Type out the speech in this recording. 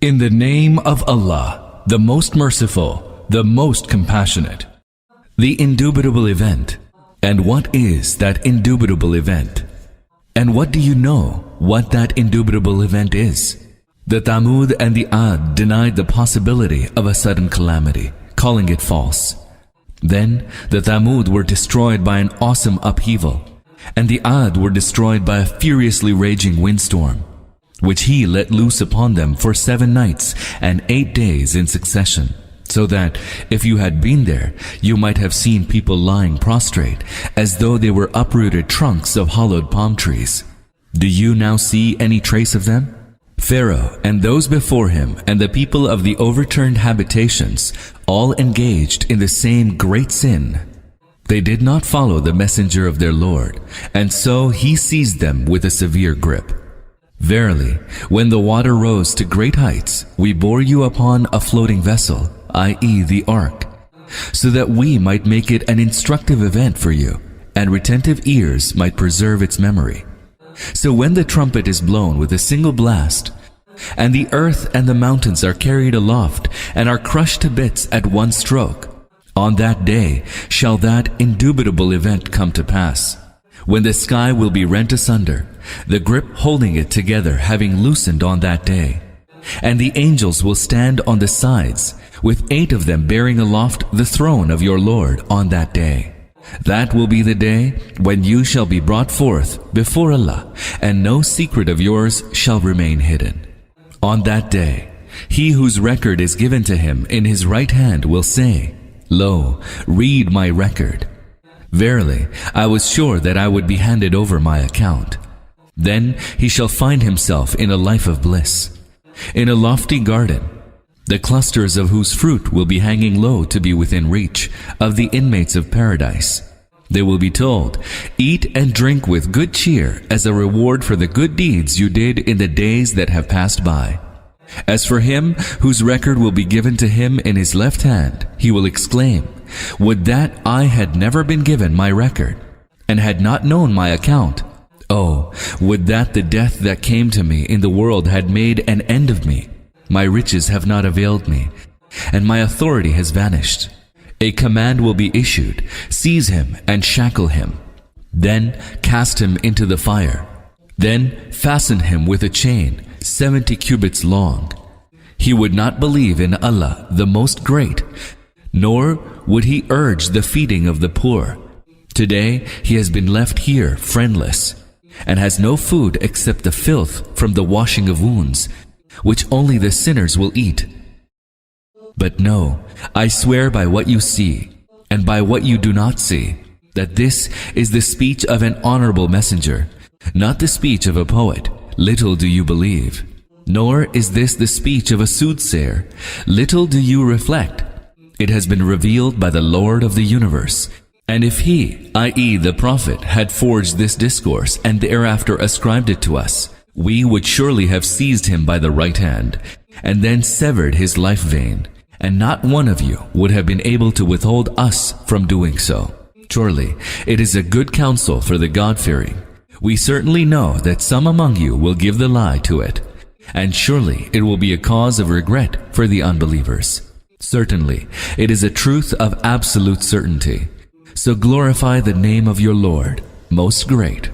In the name of Allah, the most merciful, the most compassionate. The indubitable event. And what is that indubitable event? And what do you know what that indubitable event is? The Thamud and the Ad denied the possibility of a sudden calamity, calling it false. Then the Thamud were destroyed by an awesome upheaval, and the Ad were destroyed by a furiously raging windstorm, which he let loose upon them for 7 nights and 8 days in succession, so that if you had been there, you might have seen people lying prostrate, as though they were uprooted trunks of hollowed palm trees. Do you now see any trace of them? Pharaoh and those before him and the people of the overturned habitations all engaged in the same great sin. They did not follow the messenger of their Lord, and so he seized them with a severe grip. Verily, when the water rose to great heights, we bore you upon a floating vessel, i.e. the ark, so that we might make it an instructive event for you, and retentive ears might preserve its memory. So when the trumpet is blown with a single blast, and the earth and the mountains are carried aloft and are crushed to bits at one stroke, on that day shall that indubitable event come to pass, when the sky will be rent asunder, the grip holding it together having loosened on that day. And the angels will stand on the sides, with 8 of them bearing aloft the throne of your Lord on that day. That will be the day when you shall be brought forth before Allah, and no secret of yours shall remain hidden. On that day, he whose record is given to him in his right hand will say, Lo, read my record. Verily, I was sure that I would be handed over my account. Then he shall find himself in a life of bliss, in a lofty garden, the clusters of whose fruit will be hanging low to be within reach of the inmates of paradise. They will be told, Eat and drink with good cheer as a reward for the good deeds you did in the days that have passed by. As for him whose record will be given to him in his left hand, he will exclaim, Would that I had never been given my record, and had not known my account. Oh, would that the death that came to me in the world had made an end of me. My riches have not availed me, and my authority has vanished. A command will be issued, seize him and shackle him. Then cast him into the fire. Then fasten him with a chain 70 cubits long. He would not believe in Allah the Most Great, nor would he urge the feeding of the poor. Today he has been left here friendless, and has no food except the filth from the washing of wounds, which only the sinners will eat. But know, I swear by what you see, and by what you do not see, that this is the speech of an honorable messenger, not the speech of a poet. Little do you believe. Nor is this the speech of a soothsayer. Little do you reflect. It has been revealed by the Lord of the universe. And if he, i.e. the Prophet, had forged this discourse and thereafter ascribed it to us, we would surely have seized him by the right hand, and then severed his life vein, and not one of you would have been able to withhold us from doing so. Surely it is a good counsel for the God-fearing. We certainly know that some among you will give the lie to it, and surely it will be a cause of regret for the unbelievers. Certainly it is a truth of absolute certainty. So glorify the name of your Lord, Most Great.